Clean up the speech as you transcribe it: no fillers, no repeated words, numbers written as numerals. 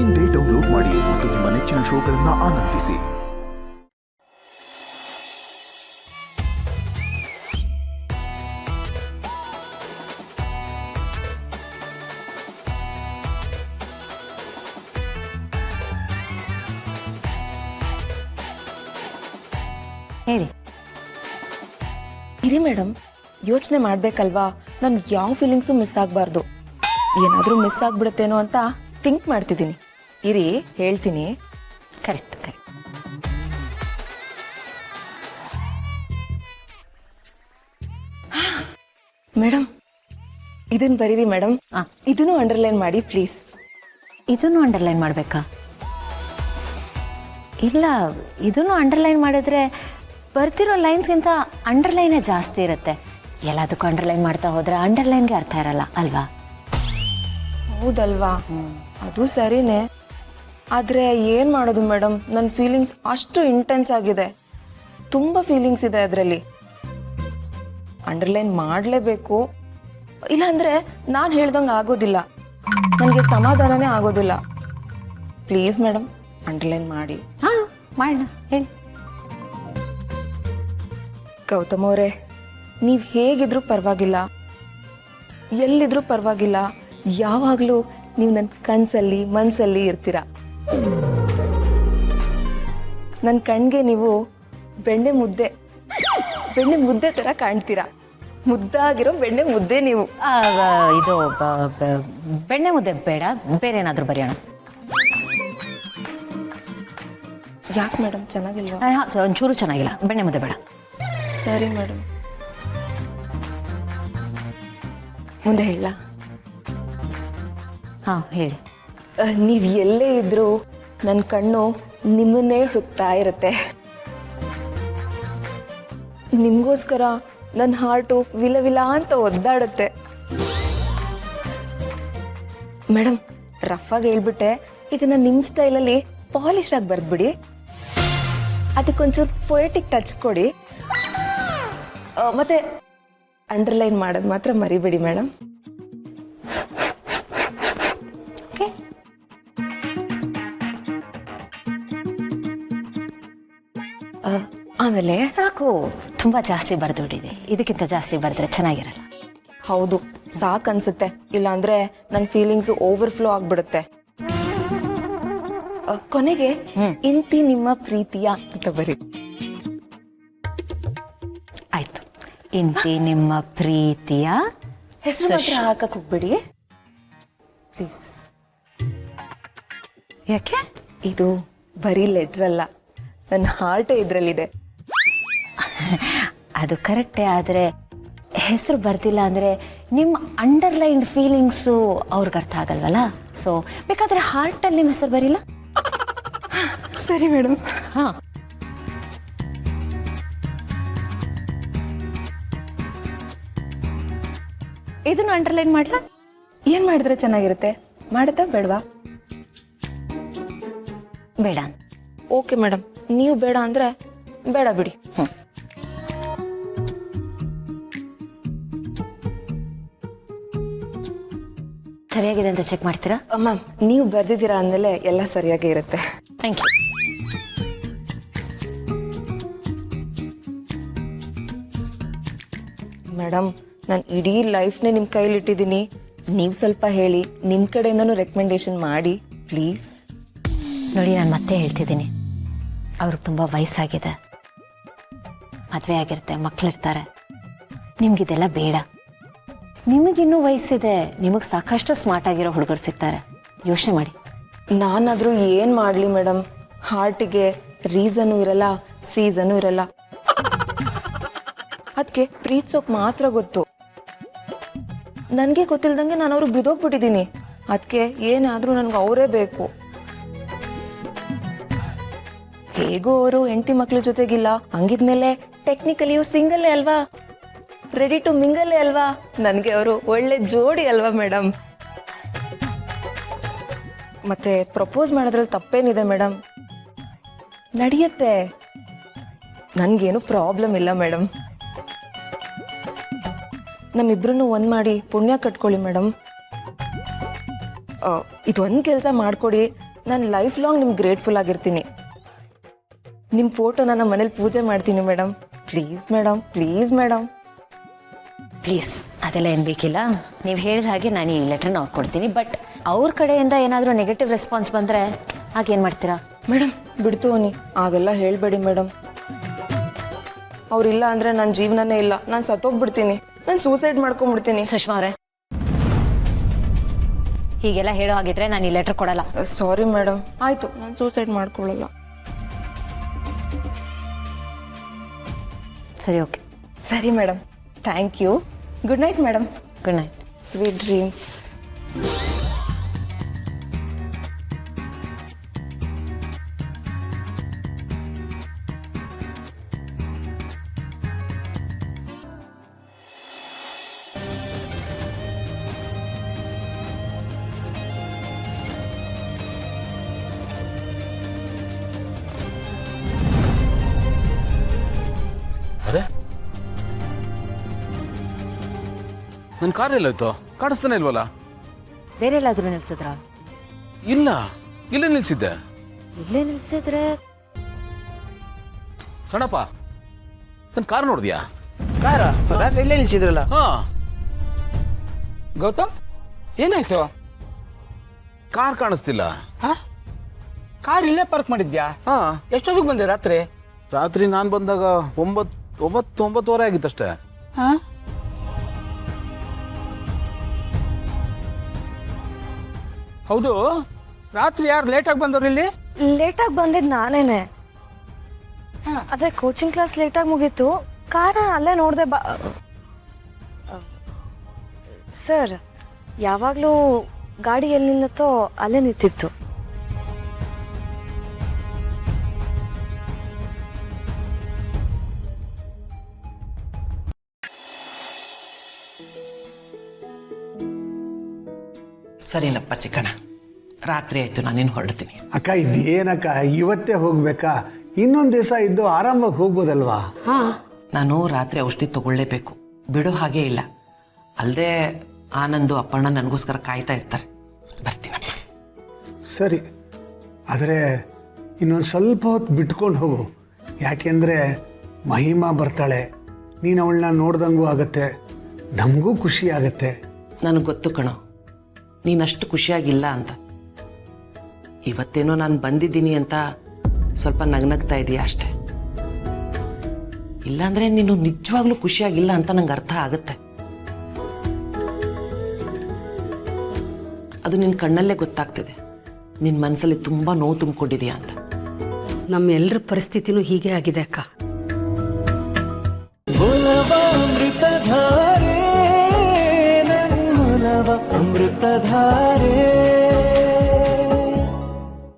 ಇಂದೇ ಡೌನ್ಲೋಡ್ ಮಾಡಿ ಮತ್ತು ನಿಮ್ಮ ನೆಚ್ಚಿನ ಶೋಗಳನ್ನು ಆನಂದಿಸಿ. ಹೇಳಿ. ಇರಿ ಮೇಡಮ್, ಯೋಚನೆ ಮಾಡ್ಬೇಕಲ್ವಾ? ನನ್ ಯಾವ ಫೀಲಿಂಗ್ಸು ಮಿಸ್ ಆಗ್ಬಾರ್ದು. ಏನಾದ್ರೂ ಮಿಸ್ ಆಗ್ಬಿಡುತ್ತೇನೋ ಅಂತ ಥಿಂಕ್ ಮಾಡ್ತಿದ್ದೀನಿ. ಇರಿ, ಹೇಳ್ತೀನಿ. Correct correct. ಮೇಡಮ್, ಇದನ್ನ ಬರೀರಿ ಮೇಡಮ್. ಇದನ್ನು ಅಂಡರ್ಲೈನ್ ಮಾಡಿ ಪ್ಲೀಸ್. ಇದನ್ನು ಅಂಡರ್ಲೈನ್ ಮಾಡಬೇಕಾ? ಇಲ್ಲ, ಇದನ್ನು ಅಂಡರ್ಲೈನ್ ಮಾಡಿದ್ರೆ ಬರ್ತಿರೋ ಲೈನ್ಸ್ಗಿಂತ ಅಂಡರ್ಲೈನೇ ಜಾಸ್ತಿ ಇರುತ್ತೆ. ಎಲ್ಲದಕ್ಕೂ ಅಂಡರ್ಲೈನ್ ಮಾಡ್ತಾ ಹೋದ್ರೆ ಅಂಡರ್ಲೈನ್ಗೆ ಅರ್ಥ ಇರಲ್ಲ ಅಲ್ವಾ? ಹೌದಲ್ವಾ? ಅದು ಸರಿನೇ. ಆದ್ರೆ ಏನ್ ಮಾಡೋದು ಮೇಡಮ್, ನನ್ನ ಫೀಲಿಂಗ್ಸ್ ಅಷ್ಟು ಇಂಟೆನ್ಸ್ ಆಗಿದೆ. ತುಂಬಾ ಫೀಲಿಂಗ್ಸ್ ಇದೆ ಅದರಲ್ಲಿ. ಅಂಡರ್ಲೈನ್ ಮಾಡಲೇಬೇಕು, ಇಲ್ಲಾಂದ್ರೆ ನಾನು ಹೇಳ್ದಂಗೆ ಆಗೋದಿಲ್ಲ. ನನಗೆ ಸಮಾಧಾನನೇ ಆಗೋದಿಲ್ಲ. ಪ್ಲೀಸ್ ಮೇಡಮ್, ಅಂಡರ್ಲೈನ್ ಮಾಡಿ. ಹಾ, ಮಾಡೋಣ, ಹೇಳಿ. ಗೌತಮ್ ಅವರೇ, ನೀವು ಹೇಗಿದ್ರೂ ಪರವಾಗಿಲ್ಲ, ಎಲ್ಲಿದ್ರೂ ಪರವಾಗಿಲ್ಲ, ಯಾವಾಗಲೂ ನೀವು ನನ್ನ ಕನಸಲ್ಲಿ ಮನಸ್ಸಲ್ಲಿ ಇರ್ತೀರ. ನನ್ನ ಕಣ್ಗೆ ನೀವು ಬೆಣ್ಣೆ ಮುದ್ದೆ ಥರ ಕಾಣ್ತೀರಾ. ಮುದ್ದಾಗಿರೋ ಬೆಣ್ಣೆ ಮುದ್ದೆ ನೀವು. ಇದು ಬೆಣ್ಣೆ ಮುದ್ದೆ ಬೇಡ, ಬೇರೆ ಏನಾದರೂ ಬರೆಯೋಣ. ಯಾಕೆ ಮೇಡಮ್, ಚೆನ್ನಾಗಿಲ್ವಾ? ಒಂಚೂರು ಚೆನ್ನಾಗಿಲ್ಲ, ಬೆಣ್ಣೆ ಮುದ್ದೆ ಬೇಡ. ಸರಿ ಮೇಡಮ್, ಮುಂದೆ ಹೇಳ. ಹಾಂ, ಹೇಳಿ. ನೀವು ಎಲ್ಲೇ ಇದ್ರೂ ನನ್ನ ಕಣ್ಣು ನಿಮ್ಮನ್ನೇ ಹುಡುಕ್ತಾ ಇರುತ್ತೆ. ನಿಮಗೋಸ್ಕರ ನನ್ನ ಹಾರ್ಟು ವಿಲ ಅಂತ ಒದ್ದಾಡುತ್ತೆ. ಮೇಡಮ್, ರಫ್ ಆಗಿ ಹೇಳ್ಬಿಟ್ಟೆ, ಇದನ್ನ ನಿಮ್ಮ ಸ್ಟೈಲಲ್ಲಿ ಪಾಲಿಶ್ ಆಗಿ ಬರ್ದ್ಬಿಡಿ. ಅದಕ್ಕೊಂಚೂರು ಪೊಯೆಟಿಕ್ ಟಚ್ ಕೊಡಿ. ಮತ್ತೆ ಅಂಡರ್ಲೈನ್ ಮಾಡೋದು ಮಾತ್ರ ಮರಿಬೇಡಿ ಮೇಡಮ್. ಓಕೆ. ಆಮೇಲೆ ಸಾಕು, ತುಂಬಾ ಜಾಸ್ತಿ ಬರೆದುಬಿಟ್ಟಿದೆ. ಇದಕ್ಕಿಂತ ಜಾಸ್ತಿ ಬರೆದ್ರೆ ಚೆನ್ನಾಗಿರಲ್ಲ. ಹೌದು, ಸಾಕು ಅನ್ಸುತ್ತೆ. ಇಲ್ಲಾಂದ್ರೆ ನನ್ನ ಫೀಲಿಂಗ್ಸ್ ಓವರ್ಫ್ಲೋ ಆಗ್ಬಿಡುತ್ತೆ. ಕೊನೆಗೆ ಇಂತಿ ನಿಮ್ಮ ಪ್ರೀತಿಯ ಅಂತ ಬರೀ. ಆಯ್ತು. ಇಂತಿ ನಿಮ್ಮ ಪ್ರೀತಿಯ ಹೆಸರು ಮಾತ್ರ ಹಾಕಕ್ ಹೋಗ್ಬಿಡಿ ಪ್ಲೀಸ್. ಯಾಕೆ? ಇದು ಬರೀ ಲೆಟರ್ ಅಲ್ಲ, ನನ್ನ ಹಾರ್ಟೇ ಇದ್ರಲ್ಲಿದೆ. ಅದು ಕರೆಕ್ಟೇ, ಆದರೆ ಹೆಸರು ಬರ್ದಿಲ್ಲ ಅಂದರೆ ನಿಮ್ಮ ಅಂಡರ್ಲೈನ್ಡ್ ಫೀಲಿಂಗ್ಸು ಅವ್ರಿಗೆ ಅರ್ಥ ಆಗಲ್ವಲ್ಲ. ಸೊ ಬೇಕಾದರೆ ಹಾರ್ಟಲ್ಲಿ ನಿಮ್ಮ ಹೆಸರು ಬರೀಲ್ಲ. ಸರಿ ಮೇಡಮ್. ಹಾಂ, ಇದನ್ನು ಅಂಡರ್ಲೈನ್ ಮಾಡ್ಲಾ? ಏನ್ ಮಾಡಿದ್ರೆ ಚೆನ್ನಾಗಿರುತ್ತೆ? ಮಾಡುತ್ತಾ ಬೇಡವಾ? ಬೇಡ. ಓಕೆ ಮೇಡಮ್, ನೀವು ಬೇಡ ಅಂದ್ರೆ ಬೇಡ ಬಿಡಿ. ಸರಿಯಾಗಿದೆ ಅಂತ ಚೆಕ್ ಮಾಡ್ತೀರಾ? ಮ್ಯಾಮ್, ನೀವು ಬರ್ದಿದ್ದೀರಾ ಅಂದಮೇಲೆ ಎಲ್ಲ ಸರಿಯಾಗಿ ಇರುತ್ತೆ. Thank you. ಮೇಡಮ್, ನಾನು ಇಡೀ ಲೈಫ್ನೇ ನಿಮ್ಮ ಕೈಲಿಟ್ಟಿದ್ದೀನಿ. ನೀವು ಸ್ವಲ್ಪ ಹೇಳಿ, ನಿಮ್ಮ ಕಡೆಯಿಂದನೂ ರೆಕಮೆಂಡೇಶನ್ ಮಾಡಿ ಪ್ಲೀಸ್. ನೋಡಿ, ನಾನು ಮತ್ತೆ ಹೇಳ್ತಿದ್ದೀನಿ, ಅವ್ರಿಗೆ ತುಂಬ ವಯಸ್ಸಾಗಿದೆ, ಮದುವೆ ಆಗಿರುತ್ತೆ, ಮಕ್ಕಳಿರ್ತಾರೆ. ನಿಮ್ಗಿದೆಲ್ಲ ಬೇಡ. ನಿಮಗಿನ್ನೂ ವಯಸ್ಸಿದೆ, ನಿಮಗೆ ಸಾಕಷ್ಟು ಸ್ಮಾರ್ಟ್ ಆಗಿರೋ ಹುಡುಗರು ಸಿಗ್ತಾರೆ. ಯೋಚನೆ ಮಾಡಿ. ನಾನಾದರೂ ಏನು ಮಾಡಲಿ ಮೇಡಮ್? ಹಾರ್ಟಿಗೆ ರೀಸನ್ನು ಇರಲ್ಲ, ಸೀಸನ್ನು ಇರಲ್ಲ. ಅದಕ್ಕೆ ಪ್ರೀತಿಸೋಕೆ ಮಾತ್ರ ಗೊತ್ತು. ನನಗೆ ಗೊತ್ತಿಲ್ದಂಗೆ ನಾನು ಅವ್ರಿಗೆ ಬಿದ್ದೋಗ್ಬಿಟ್ಟಿದ್ದೀನಿ. ಅದಕ್ಕೆ ಏನಾದರೂ ನನಗೆ ಅವರೇ ಬೇಕು. ಹೇಗೂ ಅವರು ಹೆಂಡತಿ ಮಕ್ಳ ಜೊತೆಗಿಲ್ಲ, ಹಂಗಿದ್ಮೇಲೆ ಟೆಕ್ನಿಕಲಿ ಅವ್ರು ಸಿಂಗಲ್ಲೇ ಅಲ್ವಾ, ರೆಡಿ ಟು ಮಿಂಗಲ್ಲೇ ಅಲ್ವಾ. ನನಗೆ ಅವರು ಒಳ್ಳೆ ಜೋಡಿ ಅಲ್ವಾ ಮೇಡಮ್. ಮತ್ತೆ ಪ್ರಪೋಸ್ ಮಾಡೋದ್ರಲ್ಲಿ ತಪ್ಪೇನಿದೆ ಮೇಡಮ್? ನಡೆಯುತ್ತೆ, ನನಗೇನು ಪ್ರಾಬ್ಲಮ್ ಇಲ್ಲ ಮೇಡಮ್. ನಮ್ಮಿಬ್ರನ್ನು ಒಂದ್ ಮಾಡಿ ಪುಣ್ಯ ಕಟ್ಕೊಳ್ಳಿ ಮೇಡಮ್. ಇದೊಂದು ಕೆಲಸ ಮಾಡಿಕೊಡಿ, ನಾನು ಲೈಫ್ ಲಾಂಗ್ ನಿಮ್ಗೆ ಗ್ರೇಟ್ಫುಲ್ ಆಗಿರ್ತೀನಿ. ನಿಮ್ಮ ಫೋಟೋನ ನಮ್ಮ ಮನೇಲಿ ಪೂಜೆ ಮಾಡ್ತೀನಿ madam. Please madam, please madam. Please ಅದೆಲ್ಲ ಏನು ಬೇಕಿಲ್ಲ. ನೀವು ಹೇಳಿದ ಹಾಗೆ ನಾನು ಈ ಲೆಟ್ರನ್ನ ಅವ್ರು ಕೊಡ್ತೀನಿ. ಬಟ್ ಅವ್ರ ಕಡೆಯಿಂದ ಏನಾದರೂ ನೆಗೆಟಿವ್ ರೆಸ್ಪಾನ್ಸ್ ಬಂದರೆ ಆಗೇನು ಮಾಡ್ತೀರಾ? ಮೇಡಮ್ ಬಿಡ್ತು ನೀ ಹಾಗೆಲ್ಲ ಹೇಳಬೇಡಿ ಮೇಡಮ್. ಅವ್ರಿಲ್ಲ ಅಂದರೆ ನನ್ನ ಜೀವನನೇ ಇಲ್ಲ. ನಾನು ಸತ್ತೋಗ್ಬಿಡ್ತೀನಿ, ನಾನು ಸೂಸೈಡ್ ಮಾಡ್ಕೊಂಡ್ಬಿಡ್ತೀನಿ. ಸುಷ್ಮಾ ಅವರೇ, ಹೀಗೆಲ್ಲ ಹೇಳೋ ಹಾಗಿದ್ರೆ ನಾನು ಈ ಲೆಟ್ರ್ ಕೊಡಲ್ಲ. Sorry madam. ಆಯಿತು, ನಾನು ಸೂಸೈಡ್ ಮಾಡ್ಕೊಳ್ಳಲ್ಲ. ಸರಿ, ಓಕೆ. ಸರಿ madam, thank you. Good night madam. Good night. Sweet dreams. ಅರೆ ನನ್ನ ಕಾರ್ ಎಲ್ಲೋಯ್ತು? ಕಾಣಿಸ್ತಾನೆ ಇಲ್ವಲ್ಲ? ಬೇರೆ ಎಲ್ಲಾದರೂ ನಿಲ್ಸಿದ್ರಾ? ಇಲ್ಲ, ಇಲ್ಲೇ ನಿಲ್ಸಿದ್ದೆ. ಇಲ್ಲೇ ನಿಲ್ಸಿದ್ರೆ ಸಣ್ಣಪ್ಪ, ನನ್ನ ಕಾರ್ ನೋಡಿದ್ಯಾ? ಕಾರ ರಾತ್ರಿ ಇಲ್ಲೇ ನಿಲ್ಸಿದ್ರಲ್ಲ. ಹಾ, ಗೌತಮ್ ಏನಾಯ್ತು? ಕಾರ್ ಕಾಣಿಸ್ತಿಲ್ಲ. ಹಾ, ಕಾರ್ ಇಲ್ಲೇ ಪಾರ್ಕ್ ಮಾಡಿದ್ಯಾ? ಹಾ, ಎಷ್ಟೊತ್ತಿಗೆ ಬಂದೆ ರಾತ್ರಿ? ರಾತ್ರಿ ನಾನು ಬಂದಾಗ 9:30 ಆಗಿತ್ತಷ್ಟೇ. ಹಾ, ಹೌದು. ರಾತ್ರಿ ಯಾರು ಲೇಟಾಗಿ ಬಂದವ್ರು ಇಲ್ಲಿ? ಲೇಟಾಗಿ ಬಂದಿದ್ದು ನಾನೇನೆ. ಅದೇ ಕೋಚಿಂಗ್ ಕ್ಲಾಸ್ ಲೇಟಾಗಿ ಮುಗೀತು. ಕಾರಣ ಅಲ್ಲೇ ನೋಡಿದೆ. ಸರ್, ಯಾವಾಗಲೂ ಗಾಡಿ ಎಲ್ಲಿ ನಿಲ್ಲತ್ತೋ ಅಲ್ಲೇ ನಿಂತಿತ್ತು. ಸರಿನಪ್ಪ ಚಿಕ್ಕಣ್ಣ, ರಾತ್ರಿ ಆಯಿತು, ನಾನೇನು ಹೊರಡ್ತೀನಿ. ಅಕ್ಕ ಇದೇನಕ್ಕ ಇವತ್ತೇ ಹೋಗ್ಬೇಕಾ? ಇನ್ನೊಂದು ದಿವಸ ಇದ್ದು ಆರಾಮಾಗಿ ಹೋಗ್ಬೋದಲ್ವಾ? ನಾನು ರಾತ್ರಿ ಔಷಧಿ ತಗೊಳ್ಳೇಬೇಕು, ಬಿಡೋ ಹಾಗೆ ಇಲ್ಲ. ಅಲ್ಲದೆ ಆನಂದು ಅಪ್ಪಣ್ಣ ನನಗೋಸ್ಕರ ಕಾಯ್ತಾ ಇರ್ತಾರೆ. ಬರ್ತೀನಪ್ಪ. ಸರಿ, ಆದರೆ ಇನ್ನೊಂದು ಸ್ವಲ್ಪ ಹೊತ್ತು ಬಿಟ್ಕೊಂಡು ಹೋಗು. ಯಾಕೆಂದರೆ ಮಹಿಮಾ ಬರ್ತಾಳೆ, ನೀನು ಅವಳನ್ನ ನೋಡ್ದಂಗೂ ಆಗತ್ತೆ, ನಮಗೂ ಖುಷಿ ಆಗತ್ತೆ. ನನಗೆ ಗೊತ್ತು ಕಣೋ, ನೀನಷ್ಟು ಖುಷಿಯಾಗಿಲ್ಲ ಅಂತ. ಇವತ್ತೇನೋ ನಾನು ಬಂದಿದ್ದೀನಿ ಅಂತ ಸ್ವಲ್ಪ ನಗ್ನಗ್ತಾ ಇದೀಯ ಅಷ್ಟೆ. ಇಲ್ಲಾಂದ್ರೆ ನೀನು ನಿಜವಾಗ್ಲೂ ಖುಷಿಯಾಗಿಲ್ಲ ಅಂತ ನಂಗೆ ಅರ್ಥ ಆಗುತ್ತೆ. ಅದು ನಿನ್ನ ಕಣ್ಣಲ್ಲೇ ಗೊತ್ತಾಗ್ತಿದೆ, ನಿನ್ನ ಮನಸ್ಸಲ್ಲಿ ತುಂಬ ನೋವು ತುಂಬಿಕೊಂಡಿದೀಯ ಅಂತ. ನಮ್ಮೆಲ್ಲರ ಪರಿಸ್ಥಿತಿನೂ ಹೀಗೆ ಆಗಿದೆ ಅಕ್ಕ. ಅಮೃತಧಾರೆ